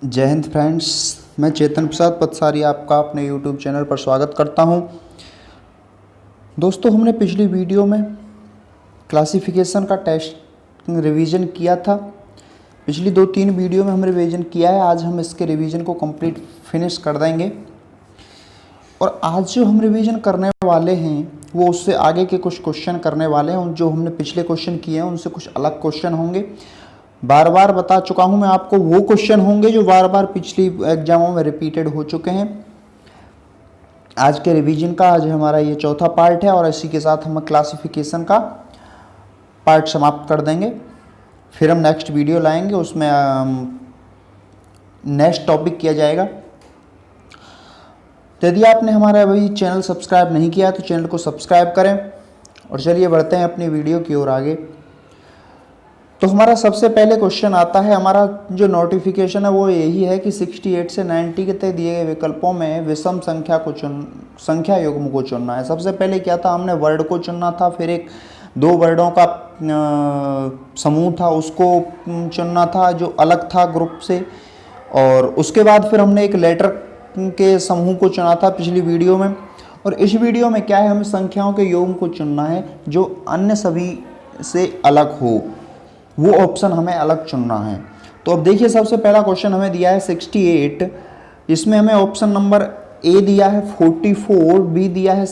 जय हिंद फ्रेंड्स। मैं चेतन प्रसाद पतसारी आपका अपने यूट्यूब चैनल पर स्वागत करता हूं। दोस्तों, हमने पिछली वीडियो में क्लासिफिकेशन का टेस्ट रिवीजन किया था। पिछली 2-3 वीडियो में हमने रिवीजन किया है। आज हम इसके रिवीजन को कंप्लीट फिनिश कर देंगे और आज जो हम रिवीजन करने वाले हैं वो उससे आगे के कुछ क्वेश्चन करने वाले हैं। जो हमने पिछले क्वेश्चन किए हैं उनसे कुछ अलग क्वेश्चन होंगे। बार बार बता चुका हूं मैं आपको, वो क्वेश्चन होंगे जो बार बार पिछली एग्जामों में रिपीटेड हो चुके हैं। आज के रिवीजन का आज हमारा ये चौथा पार्ट है और इसी के साथ हम क्लासिफिकेशन का पार्ट समाप्त कर देंगे। फिर हम नेक्स्ट वीडियो लाएंगे, उसमें नेक्स्ट टॉपिक किया जाएगा। तो यदि आपने हमारा अभी चैनल सब्सक्राइब नहीं किया तो चैनल को सब्सक्राइब करें और चलिए बढ़ते हैं अपनी वीडियो की ओर आगे। तो हमारा सबसे पहले क्वेश्चन आता है, हमारा जो नोटिफिकेशन है वो यही है कि 68 से 90 के तय दिए गए विकल्पों में विषम संख्या युग्म को चुनना है। सबसे पहले क्या था, हमने वर्ड को चुनना था, फिर एक 2 वर्डों का समूह था उसको चुनना था जो अलग था ग्रुप से, और उसके बाद फिर हमने एक लेटर के समूह को चुना था पिछली वीडियो में। और इस वीडियो में क्या है, हमें संख्याओं के युग्म को चुनना है जो अन्य सभी से अलग हो, वो ऑप्शन हमें अलग चुनना है। तो अब देखिए, सबसे पहला क्वेश्चन हमें दिया है 68, इसमें हमें ऑप्शन नंबर ए दिया है 44, बी दिया है ए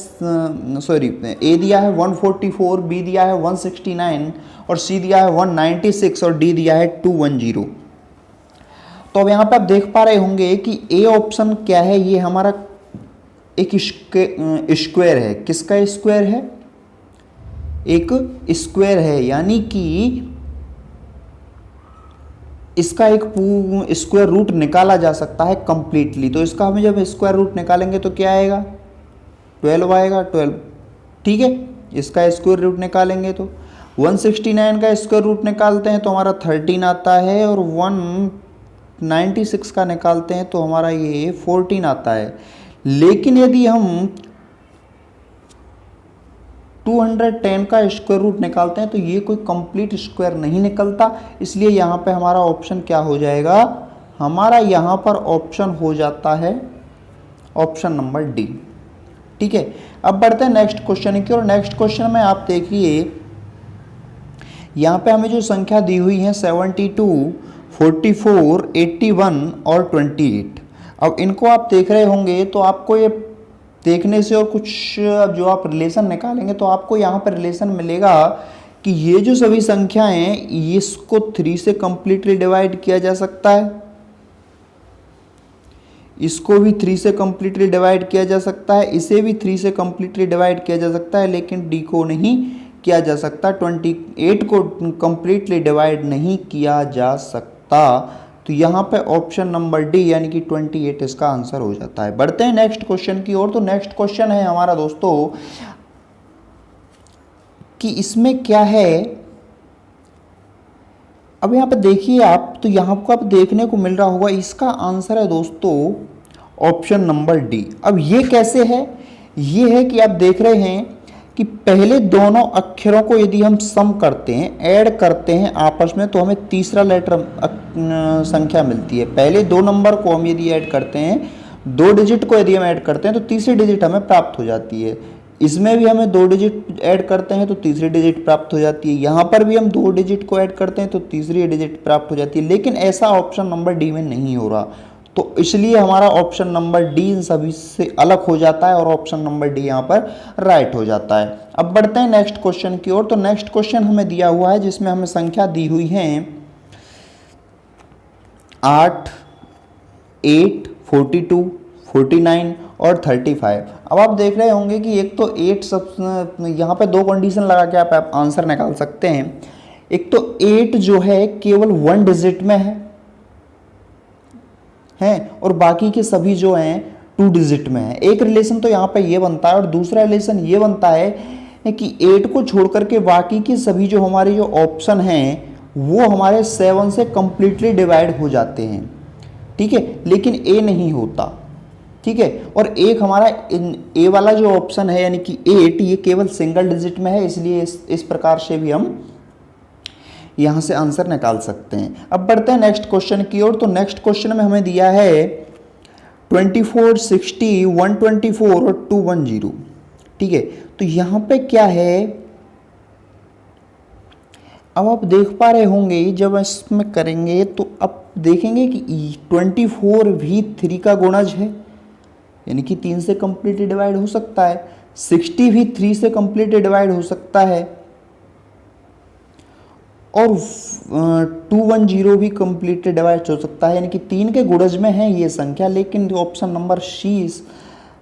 दिया है 144, बी दिया है 169 और सी दिया है 196 और डी दिया है 210। तो अब यहाँ पे आप देख पा रहे होंगे कि ए ऑप्शन क्या है, ये हमारा एक स्क्वायर है। किसका स्क्वायर है? एक स्क्वायर है, यानी कि इसका एक स्क्वायर रूट निकाला जा सकता है कंप्लीटली। तो इसका हमें जब स्क्वायर रूट निकालेंगे तो क्या आएगा? 12 आएगा। 12, ठीक है। इसका स्क्वायर रूट निकालेंगे तो 169 का स्क्वायर रूट निकालते हैं तो हमारा 13 आता है, और 196 का निकालते हैं तो हमारा ये 14 आता है। लेकिन यदि हम 210 का स्क्वायर रूट निकालते हैं तो ये कोई कंप्लीट स्क्वायर नहीं निकलता, इसलिए यहाँ पे हमारा ऑप्शन क्या हो जाएगा? हमारा यहाँ पर ऑप्शन हो जाता है ऑप्शन नंबर डी। ठीक है। अब बढ़ते हैं नेक्स्ट क्वेश्चन की और नेक्स्ट क्वेश्चन में आप देखिए, यहाँ पे हमें जो संख्या दी हुई है 72, 44, 81 और 28। अब इनको आप देख रहे होंगे तो आपको ये देखने से और कुछ जो आप रिलेशन निकालेंगे तो आपको यहाँ पर रिलेशन मिलेगा कि ये जो सभी संख्याएं हैं इसको 3 से कंप्लीटली डिवाइड किया जा सकता है, इसको भी 3 से कंप्लीटली डिवाइड किया जा सकता है, इसे भी 3 से कंप्लीटली डिवाइड किया जा सकता है, लेकिन डी को नहीं किया जा सकता। 28 को कंप्लीटली डिवाइड नहीं किया जा सकता। तो यहाँ पे ऑप्शन नंबर डी यानी कि 28 इसका आंसर हो जाता है। बढ़ते हैं नेक्स्ट क्वेश्चन की ओर। तो नेक्स्ट क्वेश्चन है हमारा दोस्तों कि इसमें क्या है। अब यहाँ पे देखिए आप, तो यहाँ को आप देखने को मिल रहा होगा, इसका आंसर है दोस्तों ऑप्शन नंबर डी। अब ये कैसे है? ये है कि आप देख रहे हैं कि पहले दोनों अक्षरों को यदि हम सम करते हैं, ऐड करते हैं आपस में, तो हमें तीसरा लेटर संख्या मिलती है। पहले 2 नंबर को हम यदि ऐड करते हैं, 2 डिजिट को यदि हम ऐड करते हैं तो तीसरी डिजिट हमें प्राप्त हो जाती है। इसमें भी हमें 2 डिजिट ऐड करते हैं तो तीसरी डिजिट प्राप्त हो जाती है। यहाँ पर भी हम 2 डिजिट को ऐड करते हैं तो तीसरी डिजिट प्राप्त हो जाती है। लेकिन ऐसा ऑप्शन नंबर डी में नहीं हो रहा, तो इसलिए हमारा ऑप्शन नंबर डी इन सभी से अलग हो जाता है और ऑप्शन नंबर डी यहाँ पर राइट हो जाता है। अब बढ़ते हैं नेक्स्ट क्वेश्चन की ओर। तो नेक्स्ट क्वेश्चन हमें दिया हुआ है जिसमें हमें संख्या दी हुई है 8, 42, 49 और 35। अब आप देख रहे होंगे कि एक तो 8 सब, यहाँ पे 2 कंडीशन लगा के आप आंसर निकाल सकते हैं। एक तो 8 जो है केवल 1 डिजिट में है और बाकी के सभी जो हैं 2 डिजिट में है। एक रिलेशन तो यहाँ पे ये बनता है और दूसरा रिलेशन ये बनता है कि 8 को छोड़ करके बाकी के सभी जो हमारे जो ऑप्शन हैं वो हमारे 7 से कंप्लीटली डिवाइड हो जाते हैं। ठीक है, लेकिन ए नहीं होता। ठीक है, और एक हमारा ए वाला जो ऑप्शन है यानी कि 8, ये केवल सिंगल डिजिट में है, इसलिए इस प्रकार से भी हम यहाँ से आंसर निकाल सकते हैं। अब बढ़ते हैं नेक्स्ट क्वेश्चन की ओर। तो नेक्स्ट क्वेश्चन में हमें दिया है 24, 60, 124 और 210। ठीक है, तो यहाँ पे क्या है, अब आप देख पा रहे होंगे जब इसमें करेंगे तो अब देखेंगे कि 24 भी 3 का गुणज है, यानी कि 3 से कंप्लीटली डिवाइड हो सकता है। 60 भी 3 से कंप्लीटली डिवाइड हो सकता है और 210 भी कंप्लीटली डिवाइड हो सकता है, यानी कि 3 के गुणज में है ये संख्या। लेकिन ऑप्शन नंबर सी इस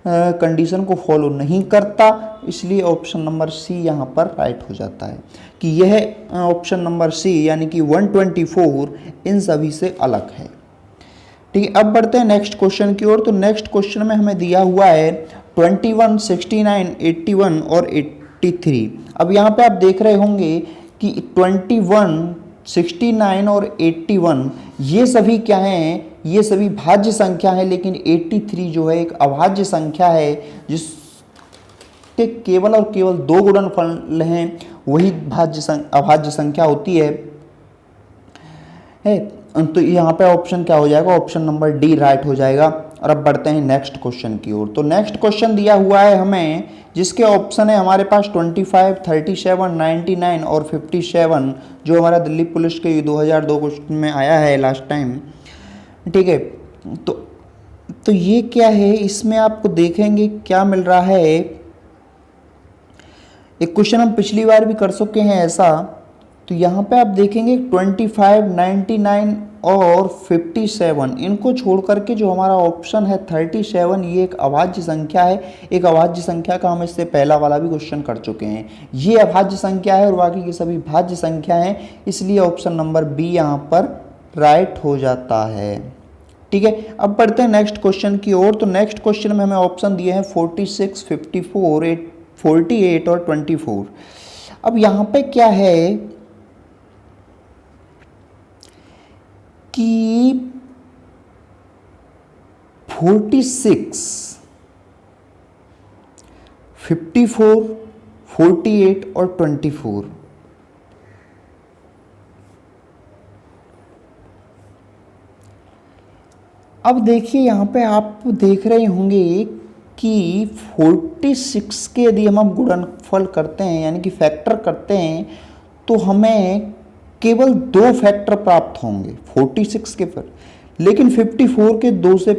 कंडीशन को फॉलो नहीं करता, इसलिए ऑप्शन नंबर सी यहाँ पर राइट हो जाता है कि यह ऑप्शन नंबर सी यानी कि 124 इन सभी से अलग है। ठीक है, अब बढ़ते हैं नेक्स्ट क्वेश्चन की ओर। तो नेक्स्ट क्वेश्चन में हमें दिया हुआ है 21, 69, 81 और 83। अब यहाँ पे आप देख रहे होंगे कि 21, 69 और 81 ये सभी क्या हैं, ये सभी भाज्य संख्या है, लेकिन 83 जो है एक अभाज्य संख्या है जिसके केवल और केवल 2 गुणनफल हैं, वही अभाज्य संख्या होती है। तो यहाँ पे ऑप्शन क्या हो जाएगा, ऑप्शन नंबर डी राइट हो जाएगा। और अब बढ़ते हैं नेक्स्ट क्वेश्चन की ओर। तो नेक्स्ट क्वेश्चन दिया हुआ है हमें, जिसके ऑप्शन है हमारे पास 25, 37, 99 और 57, जो हमारा दिल्ली पुलिस के 2002 क्वेश्चन में आया है लास्ट टाइम। ठीक है, तो ये क्या है, इसमें आपको देखेंगे क्या मिल रहा है। एक क्वेश्चन हम पिछली बार भी कर चुके हैं ऐसा। तो यहाँ पे आप देखेंगे 25, 99 और 57, इनको छोड़ करके जो हमारा ऑप्शन है 37, ये एक अभाज्य संख्या है। एक अभाज्य संख्या का हम इससे पहला वाला भी क्वेश्चन कर चुके हैं। ये अभाज्य संख्या है और बाकी के सभी भाज्य संख्या हैं, इसलिए ऑप्शन नंबर बी यहाँ पर राइट हो जाता है। ठीक है, अब बढ़ते हैं नेक्स्ट क्वेश्चन की ओर। तो नेक्स्ट क्वेश्चन में हमें ऑप्शन दिए हैं 46, 54, 48 और 24। अब यहाँ पे क्या है कि 46, 54, 48 और 24 अब देखिए यहाँ पे आप देख रहे होंगे कि 46 के यदि हम गुणनफल करते हैं यानी कि फैक्टर करते हैं तो हमें केवल 2 फैक्टर प्राप्त होंगे 46 के पर, लेकिन 54 के 2 से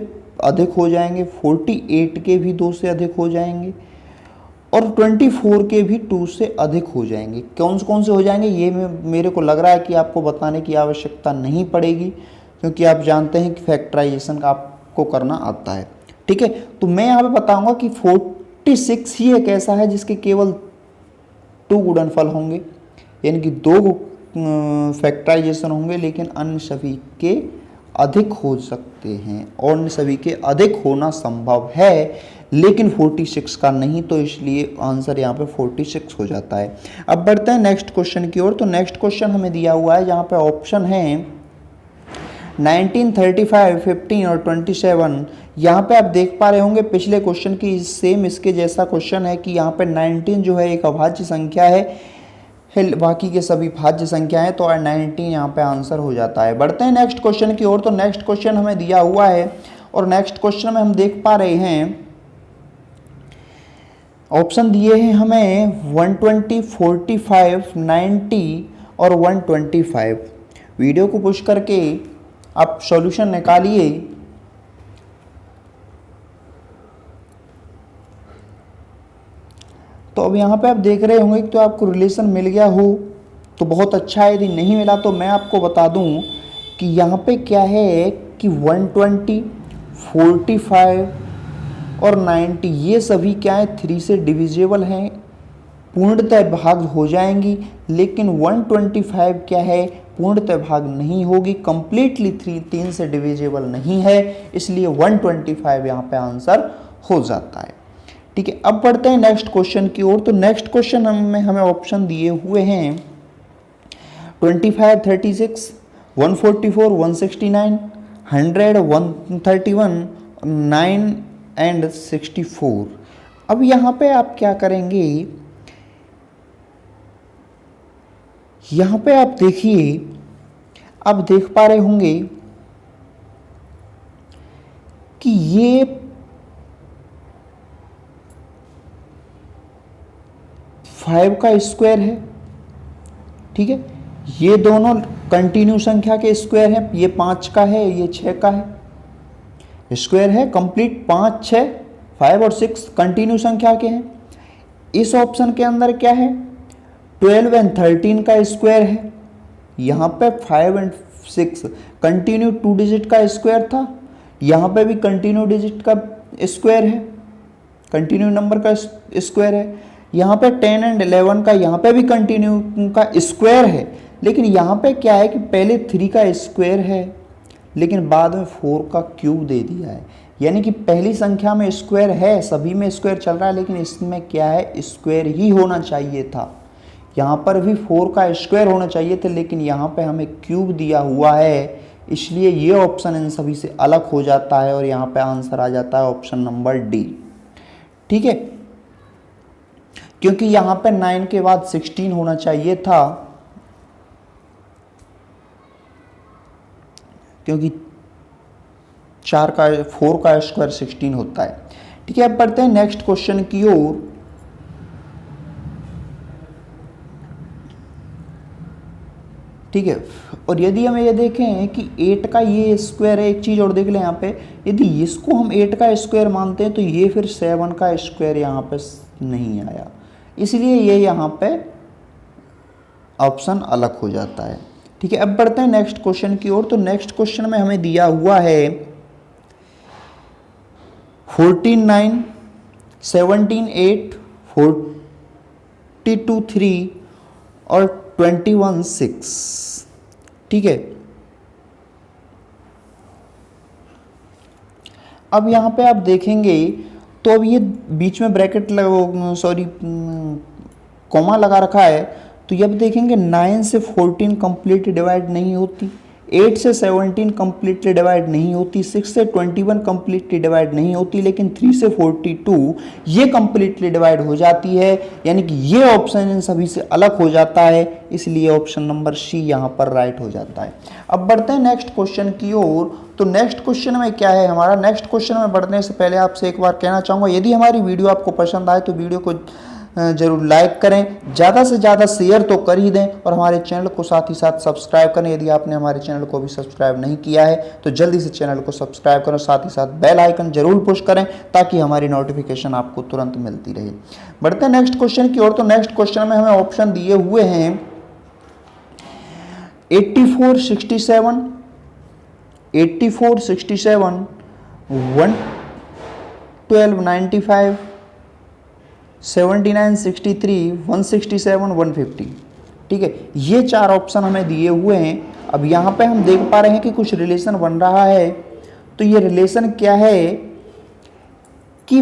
अधिक हो जाएंगे, 48 के भी 2 से अधिक हो जाएंगे और 24 के भी 2 से अधिक हो जाएंगे। कौन से हो जाएंगे ये मेरे को लग रहा है कि आपको बताने की आवश्यकता नहीं पड़ेगी, क्योंकि आप जानते हैं कि फैक्टराइजेशन का आपको करना आता है। ठीक है, तो मैं यहाँ पे बताऊंगा कि 46 ही एक ऐसा है जिसके केवल 2 गुणनफल होंगे, यानी कि 2 फैक्टराइजेशन होंगे, लेकिन अन्य सभी के अधिक हो सकते हैं और अन्य सभी के अधिक होना संभव है, लेकिन 46 का नहीं, तो इसलिए आंसर यहाँ पे 46 हो जाता है। अब बढ़ते हैं नेक्स्ट क्वेश्चन की ओर। तो नेक्स्ट क्वेश्चन हमें दिया हुआ है जहाँ पे ऑप्शन है 19, 35, 15 और 27। यहाँ पे आप देख पा रहे होंगे पिछले क्वेश्चन की सेम इसके जैसा क्वेश्चन है कि यहाँ पे 19 जो है एक अभाज्य संख्या है, बाकी के सभी भाज्य संख्या है, तो 19 यहाँ पे आंसर हो जाता है। बढ़ते हैं नेक्स्ट क्वेश्चन की ओर। तो नेक्स्ट क्वेश्चन हमें दिया हुआ है और नेक्स्ट क्वेश्चन में हम देख पा रहे हैं ऑप्शन दिए हैं हमें 120, 45, 90 और 125। वीडियो को पुश करके आप सॉल्यूशन निकालिए। तो अब यहाँ पे आप देख रहे होंगे कि तो आपको रिलेशन मिल गया हो तो बहुत अच्छा है, यदि नहीं मिला तो मैं आपको बता दूं कि यहाँ पे क्या है कि 120, 45 और 90 ये सभी क्या है 3 से डिविजिबल हैं, पूर्णतः भाग हो जाएंगी, लेकिन 125 क्या है पूर्णतः भाग नहीं होगी, कंप्लीटली 3 से डिविजिबल नहीं है, इसलिए 125 यहाँ पे आंसर हो जाता है। ठीक है, अब बढ़ते हैं नेक्स्ट क्वेश्चन की ओर। तो नेक्स्ट क्वेश्चन में हमें ऑप्शन दिए हुए हैं 25, 36, 144, 169, 100, 131, 9 एंड 64। अब यहाँ पे आप क्या करेंगे यहां पे आप देखिए, आप देख पा रहे होंगे कि ये 5 का स्क्वायर है, ठीक है। ये दोनों कंटिन्यू संख्या के स्क्वायर है, ये 5 का है, ये 6 का है, स्क्वायर है कंप्लीट। 5, 6, 5 और 6 कंटिन्यू संख्या के हैं। इस ऑप्शन के अंदर क्या है, 12 एंड 13 का स्क्वायर है। यहाँ पे 5 एंड 6 कंटिन्यू 2 डिजिट का स्क्वायर था, यहाँ पे भी कंटिन्यू डिजिट का स्क्वायर है, कंटिन्यू नंबर का स्क्वायर है। यहाँ पे 10 एंड 11 का यहाँ पे भी कंटिन्यू का स्क्वायर है। लेकिन यहाँ पे क्या है कि पहले 3 का स्क्वायर है, लेकिन बाद में 4 का क्यूब दे दिया है। यानी कि पहली संख्या में स्क्वायर है, सभी में स्क्वायर चल रहा है, लेकिन इसमें क्या है, स्क्वायर ही होना चाहिए था। यहाँ पर भी 4 का स्क्वायर होना चाहिए था, लेकिन यहाँ पे हमें क्यूब दिया हुआ है, इसलिए ये ऑप्शन इन सभी से अलग हो जाता है और यहाँ पे आंसर आ जाता है ऑप्शन नंबर डी, ठीक है। क्योंकि यहाँ पे 9 के बाद 16 होना चाहिए था, क्योंकि 4 का 4 का स्क्वायर 16 होता है, ठीक है। अब बढ़ते हैं नेक्स्ट क्वेश्चन की ओर। ठीक है, और यदि हम ये देखें कि 8 का ये स्क्वायर है, एक चीज़ और देख लें यहाँ पे, यदि इसको हम 8 का स्क्वायर मानते हैं तो ये फिर 7 का स्क्वायर यहाँ पे नहीं आया, इसलिए ये यहाँ पे ऑप्शन अलग हो जाता है, ठीक है। अब बढ़ते हैं नेक्स्ट क्वेश्चन की ओर। तो नेक्स्ट क्वेश्चन में हमें दिया हुआ है 14 9, 17 8, 42 3 और 21 6, ठीक है। अब यहाँ पे आप देखेंगे तो अब ये बीच में ब्रैकेट सॉरी कॉमा लगा रखा है, तो ये अब देखेंगे 9 से 14 कंप्लीटली डिवाइड नहीं होती, 8 से 17 कंप्लीटली डिवाइड नहीं होती, 6 से 21 कंप्लीटली डिवाइड नहीं होती, लेकिन 3 से 42 ये कंप्लीटली डिवाइड हो जाती है। यानी कि ये ऑप्शन इन सभी से अलग हो जाता है, इसलिए ऑप्शन नंबर सी यहाँ पर राइट हो जाता है। अब बढ़ते हैं नेक्स्ट क्वेश्चन की ओर। तो नेक्स्ट क्वेश्चन में क्या है हमारा, नेक्स्ट क्वेश्चन में बढ़ने से पहले आपसे एक बार कहना चाहूँगा, यदि हमारी वीडियो आपको पसंद आए तो वीडियो को जरूर लाइक करें, ज़्यादा से ज़्यादा शेयर तो कर ही दें, और हमारे चैनल को साथ ही साथ सब्सक्राइब करें। यदि आपने हमारे चैनल को भी सब्सक्राइब नहीं किया है तो जल्दी से चैनल को सब्सक्राइब करें, साथ ही साथ बेल आइकन जरूर पुश करें ताकि हमारी नोटिफिकेशन आपको तुरंत मिलती रहे। बढ़ते हैं नेक्स्ट क्वेश्चन की ओर। तो नेक्स्ट क्वेश्चन में हमें ऑप्शन दिए हुए हैं 84 67, 84 67, 112 95, 79 63, 167 150, ठीक है। ये 4 ऑप्शन हमें दिए हुए हैं। अब यहाँ पे हम देख पा रहे हैं कि कुछ रिलेशन बन रहा है। तो ये रिलेशन क्या है कि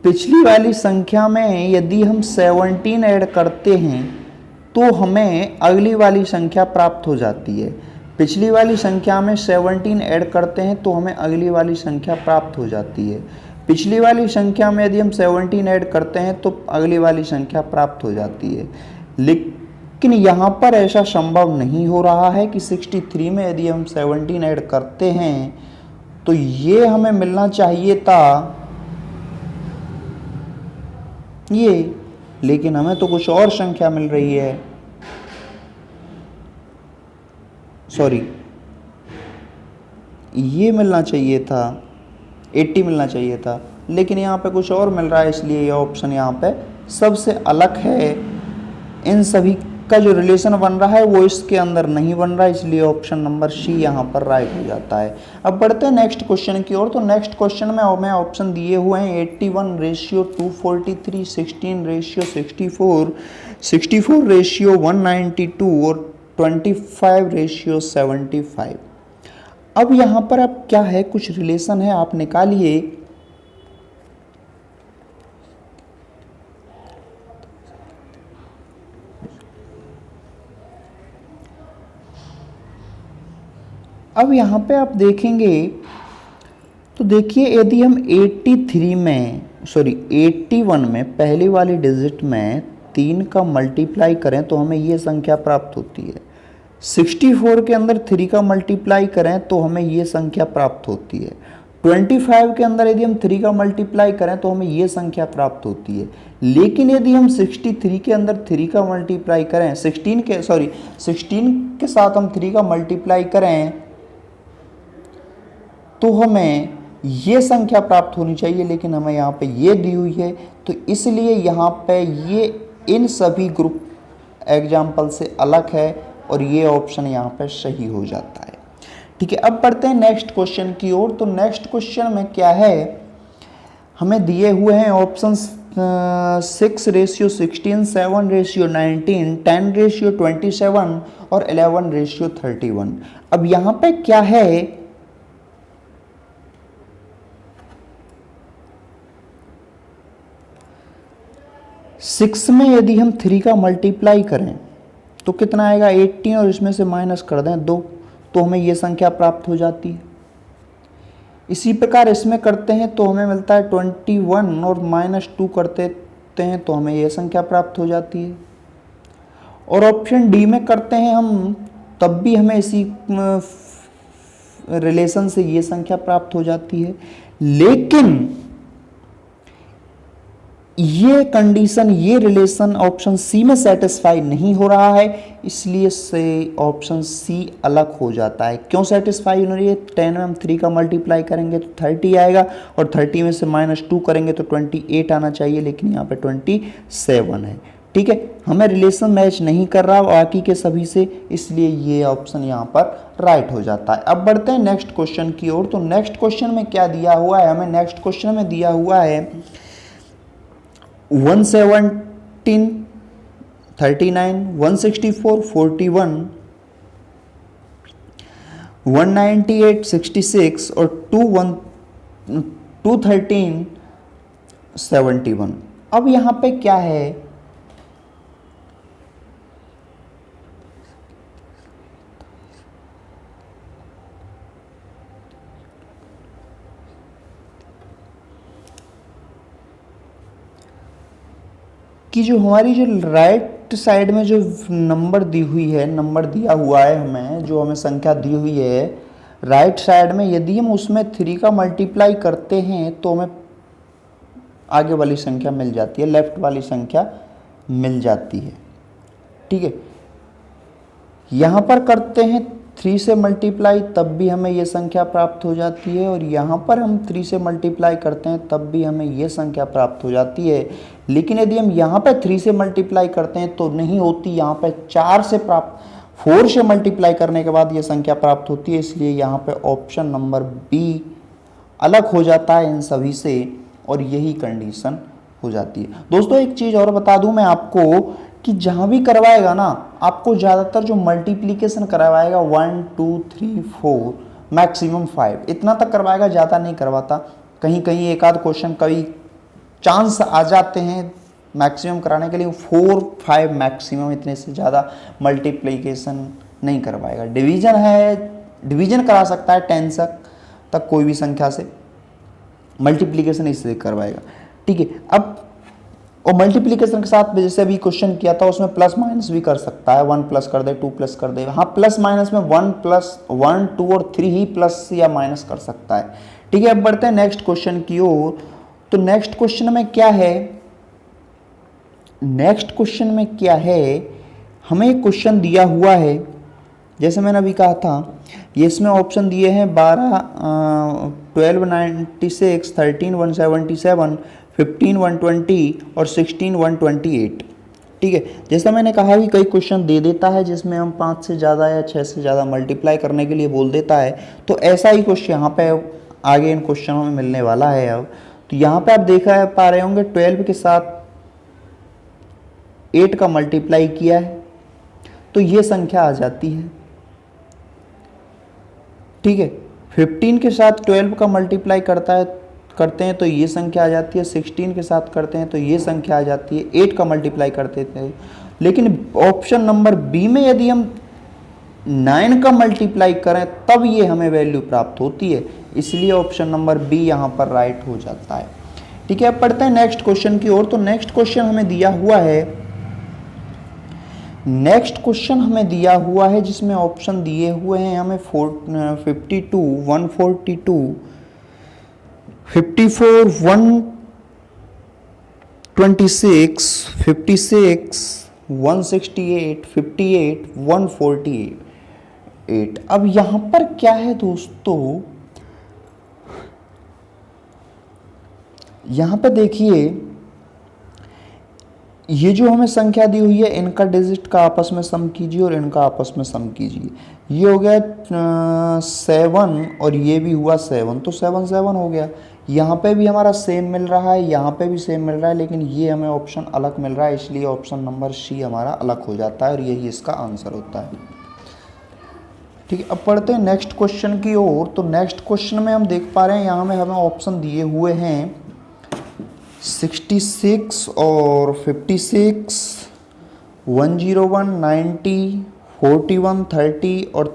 पिछली वाली संख्या में यदि हम 17 ऐड करते हैं तो हमें अगली वाली संख्या प्राप्त हो जाती है। पिछली वाली संख्या में 17 ऐड करते हैं तो हमें अगली वाली संख्या प्राप्त हो जाती है। पिछली वाली संख्या में यदि हम 17 ऐड करते हैं तो अगली वाली संख्या प्राप्त हो जाती है। लेकिन यहाँ पर ऐसा संभव नहीं हो रहा है कि 63 में यदि हम 17 ऐड करते हैं तो ये हमें मिलना चाहिए था ये, लेकिन हमें तो कुछ और संख्या मिल रही है, सॉरी ये मिलना चाहिए था, 80 मिलना चाहिए था, लेकिन यहाँ पे कुछ और मिल रहा है, इसलिए ये ऑप्शन यहाँ पे सबसे अलग है। इन सभी का जो रिलेशन बन रहा है वो इसके अंदर नहीं बन रहा है, इसलिए ऑप्शन नंबर सी यहाँ पर राइट हो जाता है। अब बढ़ते हैं नेक्स्ट क्वेश्चन की ओर। तो नेक्स्ट क्वेश्चन में हमें ऑप्शन दिए हुए हैं 81:243, 16:64, 64:192 और 25:75। अब यहाँ पर अब क्या है, कुछ रिलेशन है, आप निकालिए। अब यहाँ पे आप देखेंगे तो देखिए यदि हम 81 में पहली वाली डिजिट में 3 का मल्टीप्लाई करें तो हमें ये संख्या प्राप्त होती है। 64 के अंदर 3 का मल्टीप्लाई करें तो हमें ये संख्या प्राप्त होती है। 25 के अंदर यदि हम 3 का मल्टीप्लाई करें तो हमें ये संख्या प्राप्त होती है। लेकिन यदि हम 63 के अंदर 3 का मल्टीप्लाई करें 16 के साथ हम 3 का मल्टीप्लाई करें तो हमें ये संख्या प्राप्त होनी चाहिए, लेकिन हमें यहाँ पे ये दी हुई है, तो इसलिए यहाँ पे ये इन सभी ग्रुप एग्जाम्पल से अलग है और ये ऑप्शन यहाँ पे सही हो जाता है। ठीक है, अब बढ़ते हैं नेक्स्ट क्वेश्चन की ओर। तो नेक्स्ट क्वेश्चन में क्या है, हमें दिए हुए हैं ऑप्शन 6:16, 7:19, 10:27 और 11:31। अब यहाँ पे क्या है, 6 में यदि हम 3 का मल्टीप्लाई करें तो कितना आएगा 18 और इसमें से माइनस कर दें 2 तो हमें ये संख्या प्राप्त हो जाती है। इसी प्रकार इसमें करते हैं तो हमें मिलता है 21 और -2 करते हैं तो हमें ये संख्या प्राप्त हो जाती है। और ऑप्शन डी में करते हैं हम तब भी हमें इसी रिलेशन से ये संख्या प्राप्त हो जाती है। लेकिन ये कंडीशन, ये रिलेशन ऑप्शन सी में सेटिस्फाई नहीं हो रहा है, इसलिए से ऑप्शन सी अलग हो जाता है। क्यों सेटिस्फाई हो रही है, 10 में हम 3 का मल्टीप्लाई करेंगे तो 30 आएगा और 30 में से -2 करेंगे तो 28 आना चाहिए, लेकिन यहाँ पे 27 है। ठीक है, हमें रिलेशन मैच नहीं कर रहा बाकी के सभी से, इसलिए ये ऑप्शन यहाँ पर राइट हो जाता है। अब बढ़ते हैं नेक्स्ट क्वेश्चन की ओर। तो नेक्स्ट क्वेश्चन में क्या दिया हुआ है, हमें नेक्स्ट क्वेश्चन में दिया हुआ है 117, 39, 164, 41, 198, 66 और 213, 71। अब यहाँ पे क्या है, कि जो हमारी जो राइट साइड में जो नंबर दी हुई है, नंबर दिया हुआ है हमें, जो हमें संख्या दी हुई है राइट साइड में, यदि हम उसमें 3 का मल्टीप्लाई करते हैं तो हमें आगे वाली संख्या मिल जाती है, लेफ्ट वाली संख्या मिल जाती है। ठीक है, यहाँ पर करते हैं 3 से मल्टीप्लाई तब भी हमें ये संख्या प्राप्त हो जाती है, और यहाँ पर हम 3 से मल्टीप्लाई करते हैं तब भी हमें ये संख्या प्राप्त हो जाती है। लेकिन यदि हम यहाँ पे 3 से मल्टीप्लाई करते हैं तो नहीं होती, यहाँ पे 4 से मल्टीप्लाई करने के बाद ये संख्या प्राप्त होती है, इसलिए यहाँ पे ऑप्शन नंबर बी अलग हो जाता है इन सभी से, और यही कंडीशन हो जाती है। दोस्तों एक चीज़ और बता दूं मैं आपको कि जहाँ भी करवाएगा ना, आपको ज़्यादातर जो मल्टीप्लिकेशन करवाएगा 1 2 3 4 मैक्सिमम 5 इतना तक करवाएगा, ज़्यादा नहीं करवाता। कहीं कहीं एक आध क्वेश्चन कभी चांस आ जाते हैं मैक्सिमम कराने के लिए, 4 5 मैक्सिमम, इतने से ज़्यादा मल्टीप्लिकेशन नहीं करवाएगा। डिवीजन है, डिवीजन करा सकता है 10 तक कोई भी संख्या से, मल्टीप्लिकेशन इससे करवाएगा। ठीक है, अब और मल्टीप्लिकेशन के साथ जैसे अभी क्वेश्चन किया था उसमें प्लस माइनस भी कर सकता है, 1 प्लस कर दे 2 प्लस कर दे। हाँ, प्लस माइनस में 1 प्लस 1 2 और 3 ही प्लस या माइनस कर सकता है। ठीक है, अब बढ़ते हैं नेक्स्ट क्वेश्चन की ओर। तो नेक्स्ट क्वेश्चन में क्या है, नेक्स्ट क्वेश्चन में क्या है, हमें एक क्वेश्चन दिया हुआ है, जैसे मैंने अभी कहा था, ये इसमें ऑप्शन दिए हैं 12, 12 96, 13 177, 15 120 और 16 128। ठीक है, जैसा मैंने कहा कि कई क्वेश्चन दे देता है जिसमें हम 5 से ज़्यादा या 6 से ज़्यादा मल्टीप्लाई करने के लिए बोल देता है, तो ऐसा ही क्वेश्चन यहाँ पे आगे इन क्वेश्चनों में मिलने वाला है। अब तो यहाँ पे आप देखा पा रहे होंगे 12 के साथ 8 का मल्टीप्लाई किया है तो ये संख्या आ जाती है। ठीक है, 15 के साथ 12 का मल्टीप्लाई करते हैं तो ये संख्या आ जाती है, 16 के साथ करते हैं तो ये संख्या आ जाती है, 8 का मल्टीप्लाई करते थे। लेकिन ऑप्शन नंबर बी में यदि हम 9 का मल्टीप्लाई करें तब ये हमें वैल्यू प्राप्त होती है, इसलिए ऑप्शन नंबर बी यहाँ पर राइट हो जाता है। ठीक है, अब पढ़ते हैं नेक्स्ट क्वेश्चन की ओर। तो नेक्स्ट क्वेश्चन हमें दिया हुआ है नेक्स्ट क्वेश्चन हमें दिया हुआ है जिसमें ऑप्शन दिए हुए हैं हमें 52, 142, 54, 126, 56, 168, 58, 148। अब यहां पर क्या है दोस्तों, यहां पर देखिए ये जो हमें संख्या दी हुई है इनका डिजिट का आपस में सम कीजिए और इनका आपस में सम कीजिए। ये हो गया 7 और ये भी हुआ 7, तो 7 7 हो गया। यहाँ पे भी हमारा सेम मिल रहा है, यहाँ पे भी सेम मिल रहा है, लेकिन ये हमें ऑप्शन अलग मिल रहा है, इसलिए ऑप्शन नंबर सी हमारा अलग हो जाता है और यही इसका आंसर होता है। ठीक है, अब पढ़ते हैं नेक्स्ट क्वेश्चन की ओर। तो नेक्स्ट क्वेश्चन में हम देख पा रहे हैं यहाँ में हमें ऑप्शन दिए हुए हैं 66 और 56, 101, 90, 41, 30 और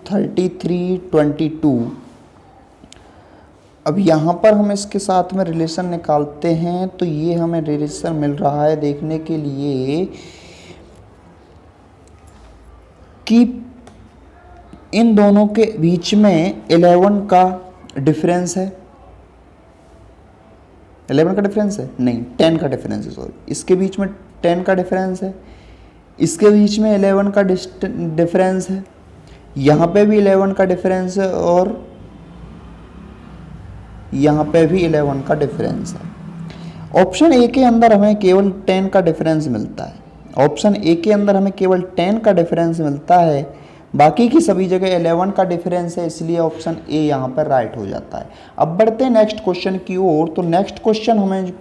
33, 22। अब यहाँ पर हम इसके साथ में रिलेशन निकालते हैं तो ये हमें रिलेशन मिल रहा है देखने के लिए कि इन दोनों के बीच में 11 का डिफरेंस है। 11 का डिफरेंस है नहीं, 10 का डिफरेंस है, सॉरी। इसके बीच में 10 का डिफरेंस है, इसके बीच में 11 का डिफरेंस है, यहाँ पे भी 11 का डिफरेंस है और यहाँ पे भी 11 का डिफरेंस है। ऑप्शन ए के अंदर हमें केवल 10 का डिफरेंस मिलता है। ऑप्शन ए के अंदर हमें केवल 10 का डिफरेंस मिलता है, बाकी की सभी जगह 11 का डिफरेंस है, इसलिए ऑप्शन ए यहाँ पर राइट हो जाता है। अब बढ़ते हैं नेक्स्ट क्वेश्चन की ओर। तो नेक्स्ट क्वेश्चन हमें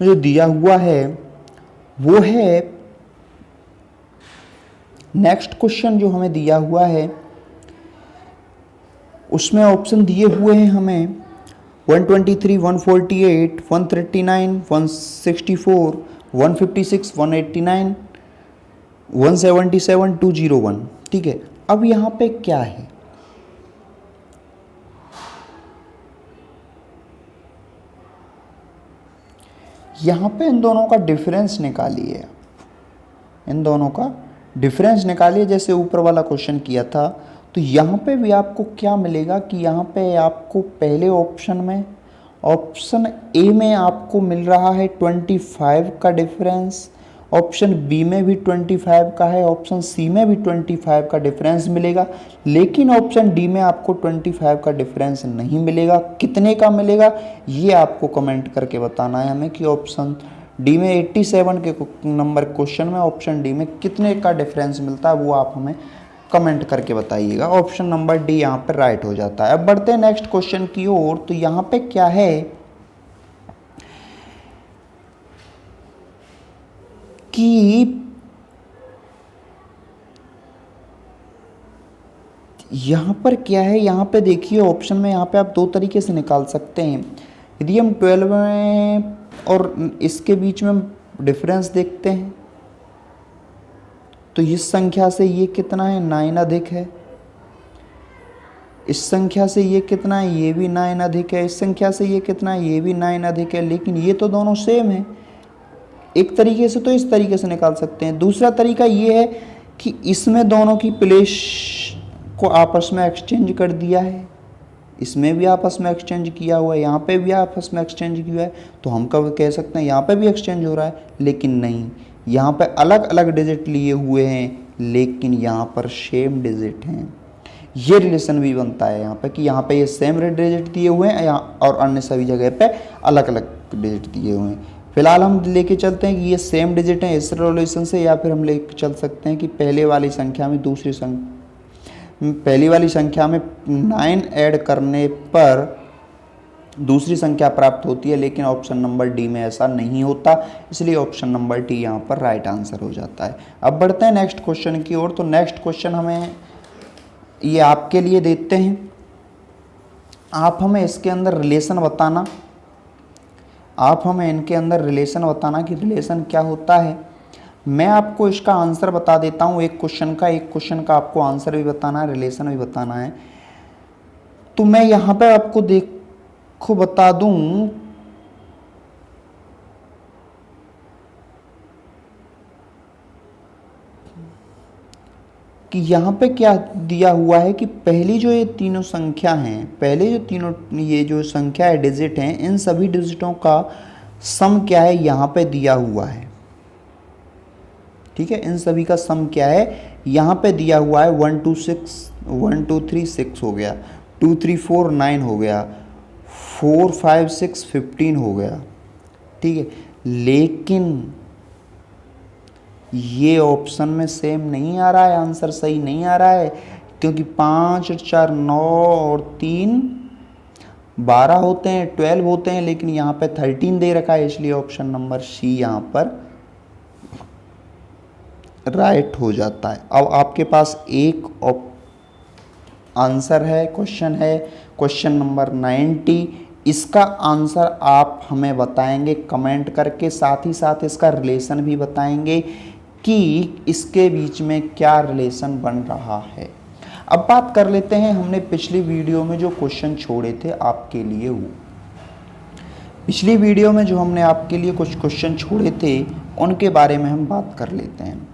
जो दिया हुआ है वो है, नेक्स्ट क्वेश्चन जो हमें दिया हुआ है उसमें ऑप्शन दिए हुए हैं हमें 123, 148, 139, 164, 156, 189, 177, 201। ठीक है, अब यहाँ पे क्या है, यहाँ पे इन दोनों का डिफरेंस निकालिए। इन दोनों का डिफरेंस निकालिए जैसे ऊपर वाला क्वेश्चन किया था। तो यहाँ पे भी आपको क्या मिलेगा कि यहाँ पे आपको पहले ऑप्शन में, ऑप्शन ए में आपको मिल रहा है 25 का डिफरेंस, ऑप्शन बी में भी 25 का है, ऑप्शन सी में भी 25 का डिफरेंस मिलेगा, लेकिन ऑप्शन डी में आपको 25 का डिफरेंस नहीं मिलेगा। कितने का मिलेगा ये आपको कमेंट करके बताना है हमें कि ऑप्शन डी में 87 के नंबर क्वेश्चन में ऑप्शन डी में कितने का डिफरेंस मिलता है, वो आप हमें कमेंट करके बताइएगा। ऑप्शन नंबर डी यहाँ पर राइट हो जाता है। अब बढ़ते हैं नेक्स्ट क्वेश्चन की ओर। तो यहाँ पे क्या है कि यहाँ पर क्या है, यहाँ पे देखिए ऑप्शन में यहाँ पे आप दो तरीके से निकाल सकते हैं। यदि हम 12 में और इसके बीच में डिफरेंस देखते हैं तो इस संख्या से ये कितना है, 9 अधिक है। इस संख्या से ये कितना है, ये भी 9 अधिक है। इस संख्या से ये कितना है, ये भी 9 अधिक है। लेकिन ये तो दोनों सेम है। एक तरीके से तो इस तरीके से निकाल सकते हैं। दूसरा तरीका ये है कि इसमें दोनों की प्लेस को आपस में एक्सचेंज कर दिया है, इसमें भी आपस में एक्सचेंज किया हुआ है, यहाँ पे भी आपस में एक्सचेंज किया है, तो हम कब कह सकते हैं यहाँ पे भी एक्सचेंज हो रहा है। लेकिन नहीं, यहाँ पे अलग अलग डिजिट लिए हुए हैं, लेकिन यहाँ पर सेम डिजिट हैं। ये रिलेशन भी बनता है यहाँ पे कि यहाँ पे ये सेम डिजिट दिए हुए हैं और अन्य सभी जगह पे अलग अलग डिजिट दिए हुए हैं। फिलहाल हम लेके चलते हैं कि ये सेम डिजिट हैं इस रिलेशन से, या फिर हम लेके चल सकते हैं कि पहले वाली संख्या में पहली वाली संख्या में 9 ऐड करने पर दूसरी संख्या प्राप्त होती है, लेकिन ऑप्शन नंबर डी में ऐसा नहीं होता, इसलिए ऑप्शन नंबर डी यहाँ पर राइट आंसर हो जाता है। अब बढ़ते हैं नेक्स्ट क्वेश्चन की ओर। तो नेक्स्ट क्वेश्चन हमें ये आपके लिए देते हैं, आप हमें इसके अंदर रिलेशन बताना, आप हमें इनके अंदर रिलेशन बताना कि रिलेशन क्या होता है। मैं आपको इसका आंसर बता देता हूँ, एक क्वेश्चन का आपको आंसर भी बताना है, रिलेशन भी बताना है। तो मैं यहाँ पे आपको देखो बता दूं, कि यहाँ पे क्या दिया हुआ है कि पहली जो ये तीनों संख्या हैं, पहले जो तीनों ये जो संख्या है डिजिट हैं, इन सभी डिजिटों का सम क्या है यहाँ पे दिया हुआ है। ठीक है, इन सभी का सम क्या है यहाँ पे दिया हुआ है। 1 2 3 6 हो गया, 2 3 4 9 हो गया, 4 5 6 15 हो गया। ठीक है, लेकिन ये ऑप्शन में सेम नहीं आ रहा है, आंसर सही नहीं आ रहा है, क्योंकि 5 और 4 9 और 3 12 होते हैं, 12 होते हैं, लेकिन यहाँ पे 13 दे रखा है, इसलिए ऑप्शन नंबर सी यहाँ पर राइट हो जाता है। अब आपके पास एक आंसर है, क्वेश्चन है, क्वेश्चन नंबर 90। इसका आंसर आप हमें बताएंगे कमेंट करके, साथ ही साथ इसका रिलेशन भी बताएंगे कि इसके बीच में क्या रिलेशन बन रहा है। अब बात कर लेते हैं हमने पिछली वीडियो में जो क्वेश्चन छोड़े थे आपके लिए। वो पिछली वीडियो में जो हमने आपके लिए कुछ क्वेश्चन छोड़े थे उनके बारे में हम बात कर लेते हैं।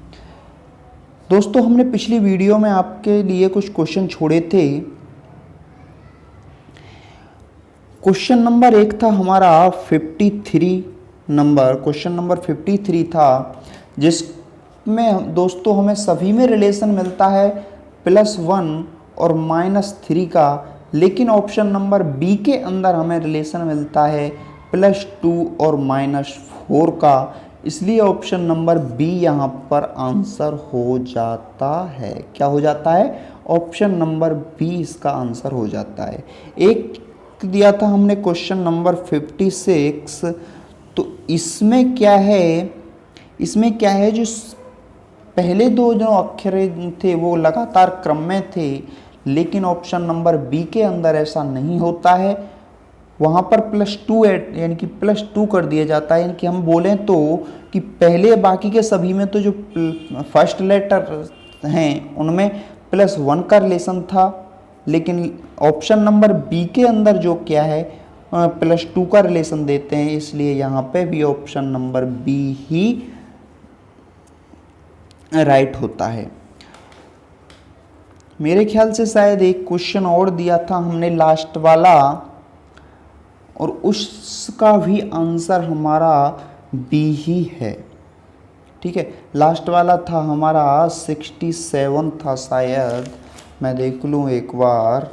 दोस्तों, हमने पिछली वीडियो में आपके लिए कुछ क्वेश्चन छोड़े थे। क्वेश्चन नंबर 1 था हमारा 53 नंबर, क्वेश्चन नंबर 53 था, जिसमें दोस्तों हमें सभी में रिलेशन मिलता है +1 और -3 का, लेकिन ऑप्शन नंबर बी के अंदर हमें रिलेशन मिलता है +2 और -4 का, इसलिए ऑप्शन नंबर बी यहाँ पर आंसर हो जाता है। क्या हो जाता है? ऑप्शन नंबर बी इसका आंसर हो जाता है। एक दिया था हमने क्वेश्चन नंबर 56, तो इसमें क्या है, इसमें क्या है, जो पहले दो जो अक्षर थे वो लगातार क्रम में थे, लेकिन ऑप्शन नंबर बी के अंदर ऐसा नहीं होता है, वहाँ पर +2 यानी कि +2 कर दिया जाता है। यानी कि हम बोलें तो कि पहले बाकी के सभी में तो जो फर्स्ट लेटर हैं उनमें +1 का रिलेशन था, लेकिन ऑप्शन नंबर बी के अंदर जो क्या है +2 का रिलेशन देते हैं, इसलिए यहाँ पे भी ऑप्शन नंबर बी ही राइट होता है। मेरे ख्याल से शायद एक क्वेश्चन और दिया था हमने लास्ट वाला, और उसका भी आंसर हमारा बी ही है। ठीक है, लास्ट वाला था हमारा 67 था शायद, मैं देख लूँ एक बार,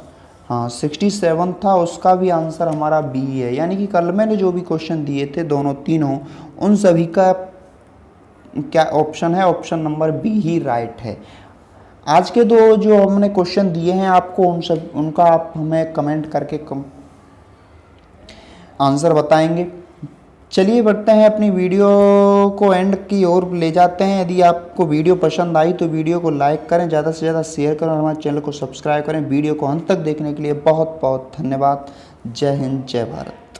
हाँ 67 था, उसका भी आंसर हमारा बी है। यानी कि कल मैंने जो भी क्वेश्चन दिए थे दोनों तीनों, उन सभी का क्या ऑप्शन है, ऑप्शन नंबर बी ही राइट है। आज के दो जो हमने क्वेश्चन दिए हैं आपको, उनका आप हमें कमेंट करके आंसर बताएंगे। चलिए बढ़ते हैं, अपनी वीडियो को एंड की ओर ले जाते हैं। यदि आपको वीडियो पसंद आई तो वीडियो को लाइक करें, ज़्यादा से ज़्यादा शेयर करें और हमारे चैनल को सब्सक्राइब करें। वीडियो को अंत तक देखने के लिए बहुत बहुत धन्यवाद। जय हिंद, जय भारत।